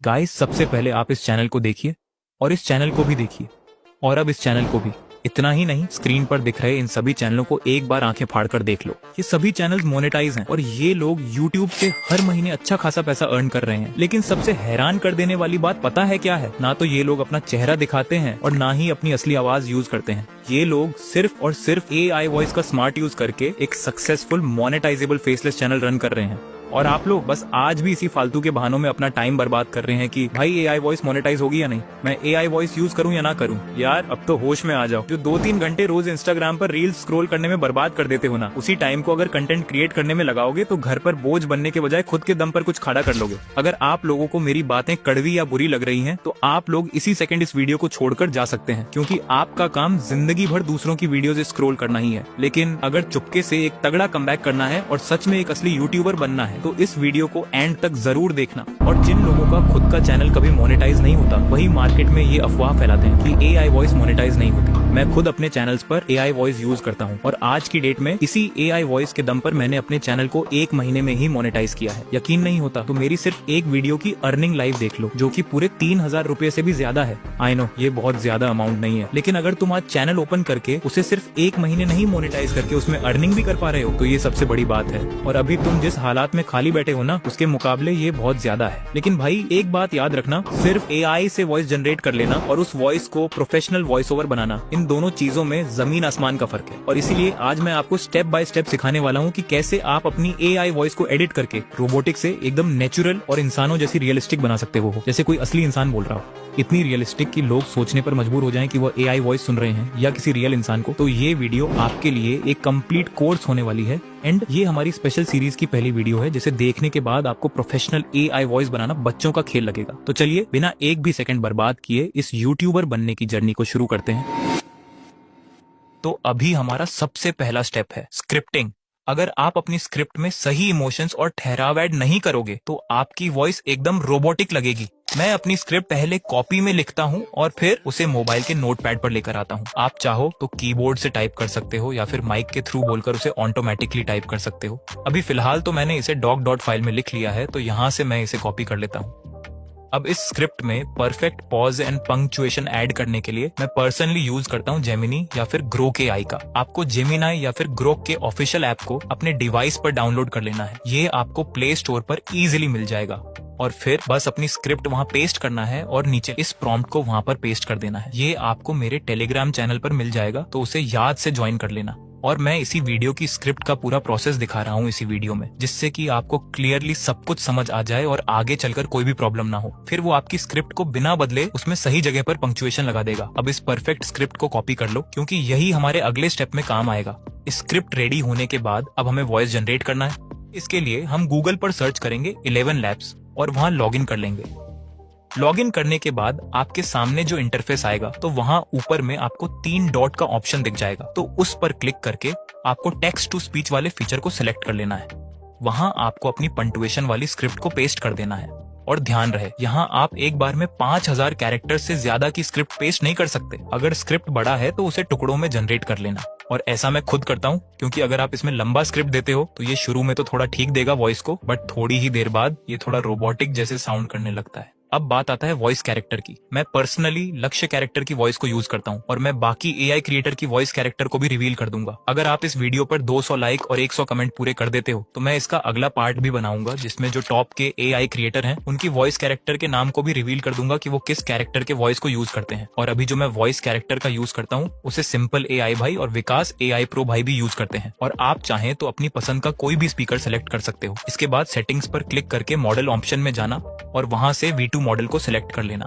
Guys, सबसे पहले आप इस चैनल को देखिए और इस चैनल को भी देखिए और अब इस चैनल को भी। इतना ही नहीं, स्क्रीन पर दिख रहे इन सभी चैनलों को एक बार आंखें फाड़कर देख लो। ये सभी चैनल्स मोनेटाइज हैं और ये लोग YouTube से हर महीने अच्छा खासा पैसा अर्न कर रहे हैं। लेकिन सबसे हैरान कर देने वाली बात पता है क्या है? ना तो ये लोग अपना चेहरा दिखाते हैं और ना ही अपनी असली आवाज यूज करते हैं। ये लोग सिर्फ और सिर्फ AI वॉइस का स्मार्ट यूज करके एक successful monetisable faceless channel run कर रहे हैं। और आप लोग बस आज भी इसी फालतू के बहानों में अपना टाइम बर्बाद कर रहे हैं कि भाई AI वॉइस मोनेटाइज होगी या नहीं, मैं AI वॉइस यूज करूं या ना करूं। यार अब तो होश में आ जाओ। जो 2-3 घंटे रोज इंस्टाग्राम पर रील्स स्क्रॉल करने में बर्बाद कर देते हो ना, उसी टाइम को अगर कंटेंट क्रिएट करने में लगाओगे तो घर पर बोझ बनने के बजाय खुद के दम पर कुछ खड़ा कर लोगे। अगर आप लोगों को मेरी बातें कड़वी या बुरी लग रही हैं तो आप लोग इसी सेकंड इस वीडियो को छोड़कर जा सकते हैं, क्योंकि आपका काम जिंदगी भर दूसरों की वीडियोस स्क्रॉल करना ही है। लेकिन अगर चुपके से एक तगड़ा कमबैक करना है और सच में एक असली यूट्यूबर बनना है तो इस वीडियो को एंड तक जरूर देखना। और जिन लोगों का खुद का चैनल कभी मोनेटाइज नहीं होता, वही मार्केट में ये अफवाह फैलाते हैं कि AI वॉइस मोनेटाइज नहीं होती। मैं खुद अपने चैनल्स पर AI वॉइस यूज करता हूँ और आज की डेट में इसी AI वॉइस के दम पर मैंने अपने चैनल को 1 महीने में ही मोनेटाइज किया है। यकीन नहीं होता तो मेरी सिर्फ एक वीडियो की अर्निंग लाइव देख लो, जो कि पूरे 3000 रुपए से भी ज्यादा है। आई नो ये बहुत ज्यादा अमाउंट नहीं है, लेकिन अगर तुम आज चैनल ओपन करके उसे सिर्फ 1 महीने नहीं मोनेटाइज करके उसमें अर्निंग भी कर पा रहे हो तो ये सबसे बड़ी बात है। और अभी तुम जिस हालात में खाली बैठे हो ना, उसके मुकाबले ये बहुत ज्यादा है। लेकिन भाई एक बात याद रखना, सिर्फ AI से वॉइस जनरेट कर लेना और उस वॉइस को प्रोफेशनल वॉइस ओवर बनाना, इन दोनों चीजों में जमीन आसमान का फर्क है। और इसीलिए आज मैं आपको स्टेप बाय स्टेप सिखाने वाला हूँ कि कैसे आप अपनी AI वॉइस को एडिट करके रोबोटिक से एकदम नेचुरल और इंसानों जैसी रियलिस्टिक बना सकते हो, जैसे कोई असली इंसान बोल रहा हो। इतनी रियलिस्टिक कि लोग सोचने पर मजबूर हो जाएं कि वो AI वॉइस सुन रहे हैं या किसी रियल इंसान को। तो ये वीडियो आपके लिए एक कंप्लीट कोर्स होने वाली है एंड ये हमारी स्पेशल सीरीज की पहली वीडियो है, जिसे देखने के बाद आपको प्रोफेशनल AI वॉइस बनाना बच्चों का खेल लगेगा। तो चलिए बिना एक भी सेकंड बर्बाद किए इस यूट्यूबर बनने की जर्नी को शुरू करते हैं। तो अभी हमारा सबसे पहला स्टेप है स्क्रिप्टिंग। अगर आप अपनी स्क्रिप्ट में सही इमोशंस और ठहराव ऐड नहीं करोगे तो आपकी वॉइस एकदम रोबोटिक लगेगी। मैं अपनी स्क्रिप्ट पहले कॉपी में लिखता हूँ और फिर उसे मोबाइल के नोटपैड पर लेकर आता हूँ। आप चाहो तो कीबोर्ड से टाइप कर सकते हो या फिर माइक के थ्रू बोलकर उसे ऑटोमेटिकली टाइप कर सकते हो। अभी फिलहाल तो मैंने इसे डॉक फाइल में लिख लिया है, तो यहाँ से मैं इसे कॉपी कर लेता हूँ। अब इस स्क्रिप्ट में perfect pause and punctuation add करने के लिए मैं पर्सनली यूज करता हूँ जेमिनी या फिर ग्रोक AI का। आपको जेमिनी या फिर ग्रोक के ऑफिशियल ऐप को अपने डिवाइस पर डाउनलोड कर लेना है। ये आपको प्ले स्टोर पर इजीली मिल जाएगा और फिर बस अपनी स्क्रिप्ट वहां पेस्ट करना है और नीचे इस प्रॉम्प्ट को वहां पर पेस्ट कर देना है। ये आपको मेरे टेलीग्राम चैनल पर मिल जाएगा, तो उसे याद से ज्वाइन कर लेना। और मैं इसी वीडियो की स्क्रिप्ट का पूरा प्रोसेस दिखा रहा हूँ इसी वीडियो में, जिससे कि आपको क्लियरली सब कुछ समझ आ जाए और आगे चलकर कोई भी प्रॉब्लम ना हो। फिर वो आपकी स्क्रिप्ट को बिना बदले उसमें सही जगह पर पंक्चुएशन लगा देगा। अब इस परफेक्ट स्क्रिप्ट को कॉपी कर लो, क्योंकि यही हमारे अगले स्टेप में काम आएगा। स्क्रिप्ट रेडी होने के बाद अब हमें वॉइस जनरेट करना है। इसके लिए हम गूगल पर सर्च करेंगे 11 लैब्स और वहां लॉग इन कर लेंगे। लॉगिन करने के बाद आपके सामने जो इंटरफेस आएगा, तो वहां ऊपर में आपको 3 डॉट का ऑप्शन दिख जाएगा, तो उस पर क्लिक करके आपको टेक्स्ट टू स्पीच वाले फीचर को सिलेक्ट कर लेना है। वहां आपको अपनी पंक्चुएशन वाली स्क्रिप्ट को पेस्ट कर देना है। और ध्यान रहे, यहाँ आप एक बार में 5000 कैरेक्टर से ज्यादा की स्क्रिप्ट पेस्ट नहीं कर सकते। अगर स्क्रिप्ट बड़ा है तो उसे टुकड़ों में जनरेट कर लेना। और ऐसा मैं खुद करता हूँ, क्योंकि अगर आप इसमें लंबा स्क्रिप्ट देते हो तो ये शुरू में तो थोड़ा ठीक देगा वॉइस को, बट थोड़ी ही देर बाद ये थोड़ा रोबोटिक जैसे साउंड करने लगता है। अब बात आता है वॉइस कैरेक्टर की। मैं पर्सनली लक्ष्य कैरेक्टर की वॉइस को यूज करता हूँ और मैं बाकी AI क्रिएटर की वॉइस कैरेक्टर को भी रिवील कर दूंगा। अगर आप इस वीडियो पर 200 लाइक और 100 कमेंट पूरे कर देते हो तो मैं इसका अगला पार्ट भी बनाऊंगा, जिसमें जो टॉप के AI क्रिएटर हैं उनकी वॉइस कैरेक्टर के नाम को भी रिवील कर दूंगा कि वो किस कैरेक्टर के वॉइस को यूज करते हैं। और अभी जो मैं वॉइस कैरेक्टर का यूज करता हूँ उसे सिंपल AI भाई और विकास AI प्रो भाई भी यूज करते हैं। और आप चाहें तो अपनी पसंद का कोई भी स्पीकर सेलेक्ट कर सकते हो। इसके बाद सेटिंग्स पर क्लिक करके मॉडल ऑप्शन में जाना और वहां से V2 मॉडल को सिलेक्ट कर लेना।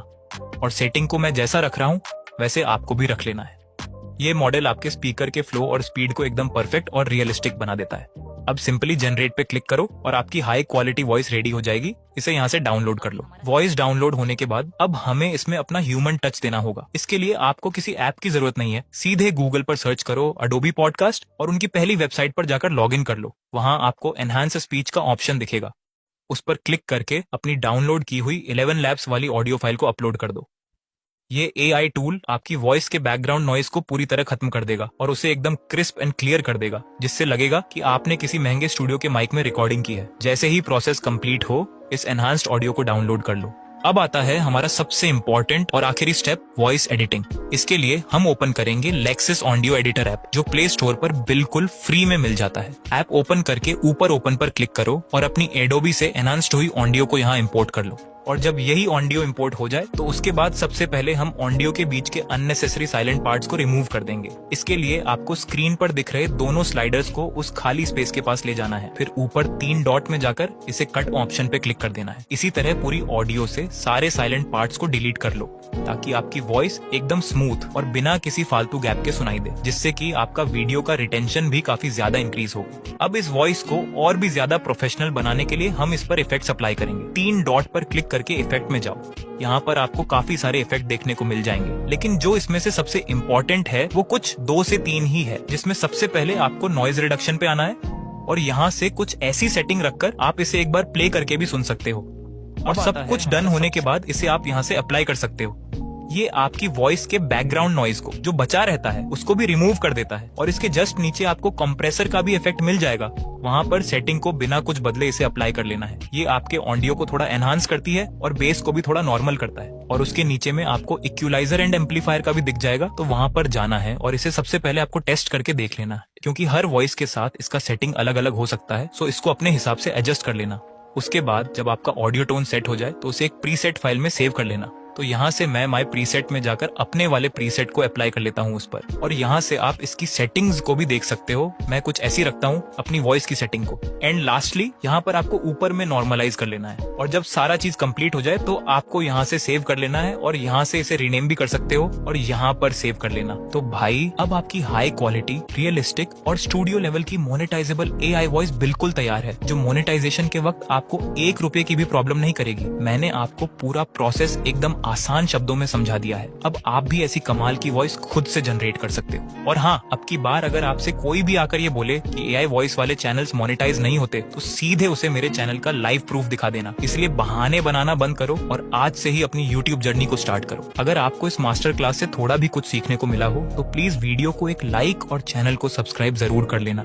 और सेटिंग को मैं जैसा रख रहा हूं वैसे आपको भी रख लेना है। ये मॉडल आपके स्पीकर के फ्लो और स्पीड को एकदम परफेक्ट और रियलिस्टिक बना देता है। अब सिंपली जनरेट पे क्लिक करो और आपकी हाई क्वालिटी वॉइस रेडी हो जाएगी। इसे यहाँ से डाउनलोड कर लो। वॉइस डाउनलोड होने के बाद अब हमें इसमें अपना ह्यूमन टच देना होगा। इसके लिए आपको किसी ऐप की जरूरत नहीं है, सीधे गूगल पर सर्च करो अडोबी पॉडकास्ट और उनकी पहली वेबसाइट पर जाकर लॉग इन कर लो। वहां आपको एनहांस स्पीच का ऑप्शन दिखेगा, उस पर क्लिक करके अपनी डाउनलोड की हुई 11 लैब्स वाली ऑडियो फाइल को अपलोड कर दो। ये AI टूल आपकी वॉइस के बैकग्राउंड नॉइस को पूरी तरह खत्म कर देगा और उसे एकदम क्रिस्प एंड क्लियर कर देगा, जिससे लगेगा कि आपने किसी महंगे स्टूडियो के माइक में रिकॉर्डिंग की है। जैसे ही प्रोसेस कंप्लीट हो, इस एनहांस्ड ऑडियो को डाउनलोड कर लो। अब आता है हमारा सबसे इम्पोर्टेंट और आखिरी स्टेप, वॉइस एडिटिंग। इसके लिए हम ओपन करेंगे लेक्सिस ऑडियो एडिटर ऐप, जो प्ले स्टोर पर बिल्कुल फ्री में मिल जाता है। ऐप ओपन करके ऊपर ओपन पर क्लिक करो और अपनी एडोबी से एनहांस्ड हुई ऑडियो को यहाँ इंपोर्ट कर लो। और जब यही ऑडियो इंपोर्ट हो जाए तो उसके बाद सबसे पहले हम ऑडियो के बीच के अननेसेसरी साइलेंट पार्ट्स को रिमूव कर देंगे। इसके लिए आपको स्क्रीन पर दिख रहे दोनों स्लाइडर्स को उस खाली स्पेस के पास ले जाना है, फिर ऊपर 3 डॉट में जाकर इसे कट ऑप्शन पे क्लिक कर देना है। इसी तरह पूरी ऑडियो से सारे साइलेंट पार्ट्स को डिलीट कर लो, ताकि आपकी वॉइस एकदम स्मूथ और बिना किसी फालतू गैप के सुनाई दे, जिससे कि आपका वीडियो का रिटेंशन भी काफी ज्यादा इंक्रीज होगा। अब इस वॉइस को और भी ज्यादा प्रोफेशनल बनाने के लिए हम इस पर इफेक्ट्स अप्लाई करेंगे। 3 डॉट पर क्लिक करके इफेक्ट में जाओ। यहाँ पर आपको काफी सारे इफेक्ट देखने को मिल जाएंगे, लेकिन जो इसमें से सबसे इम्पोर्टेंट है वो कुछ 2 से 3 ही है, जिसमें सबसे पहले आपको नॉइज रिडक्शन पे आना है और यहाँ से कुछ ऐसी सेटिंग रखकर आप इसे एक बार प्ले करके भी सुन सकते हो। और सब कुछ डन होने के बाद इसे आप यहाँ से अप्लाई कर सकते हो। ये आपकी वॉइस के बैकग्राउंड नॉइज को जो बचा रहता है उसको भी रिमूव कर देता है। और इसके जस्ट नीचे आपको कंप्रेसर का भी इफेक्ट मिल जाएगा, वहां पर सेटिंग को बिना कुछ बदले इसे अप्लाई कर लेना है। ये आपके ऑडियो को थोड़ा एनहांस करती है और बेस को भी थोड़ा नॉर्मल करता है। और उसके नीचे में आपको इक्वलाइजर एंड एम्पलीफायर का भी दिख जाएगा, तो वहां पर जाना है और इसे सबसे पहले आपको टेस्ट करके देख लेना है, क्योंकि हर वॉइस के साथ इसका सेटिंग अलग अलग हो सकता है। सो इसको अपने हिसाब से एडजस्ट कर लेना। उसके बाद जब आपका ऑडियो टोन सेट हो जाए तो उसे एक प्रीसेट फाइल में सेव कर लेना। तो यहाँ से मैं माय प्रीसेट में जाकर अपने वाले प्रीसेट को अप्लाई कर लेता हूँ उस पर। और यहाँ से आप इसकी सेटिंग्स को भी देख सकते हो। मैं कुछ ऐसी रखता हूँ अपनी वॉइस की सेटिंग को। एंड लास्टली यहाँ पर आपको ऊपर में नॉर्मलाइज कर लेना है। और जब सारा चीज कंप्लीट हो जाए तो आपको यहाँ से सेव कर लेना है और यहाँ से इसे रीनेम भी कर सकते हो और यहाँ पर सेव कर लेना। तो भाई अब आपकी हाई क्वालिटी, रियलिस्टिक और स्टूडियो लेवल की मोनेटाइजेबल AI वॉइस बिल्कुल तैयार है, जो मोनेटाइजेशन के वक्त आपको 1 रुपए की भी प्रॉब्लम नहीं करेगी। मैंने आपको पूरा प्रोसेस एकदम आसान शब्दों में समझा दिया है। अब आप भी ऐसी कमाल की वॉइस खुद से जनरेट कर सकते हो। और हाँ, अब की बार अगर आपसे कोई भी आकर ये बोले कि AI वॉइस वाले चैनल्स मोनेटाइज नहीं होते, तो सीधे उसे मेरे चैनल का लाइव प्रूफ दिखा देना। इसलिए बहाने बनाना बंद करो और आज से ही अपनी YouTube जर्नी को स्टार्ट करो। अगर आपको इस मास्टर क्लास से थोड़ा भी कुछ सीखने को मिला हो तो प्लीज वीडियो को एक लाइक और चैनल को सब्सक्राइब जरूर कर लेना।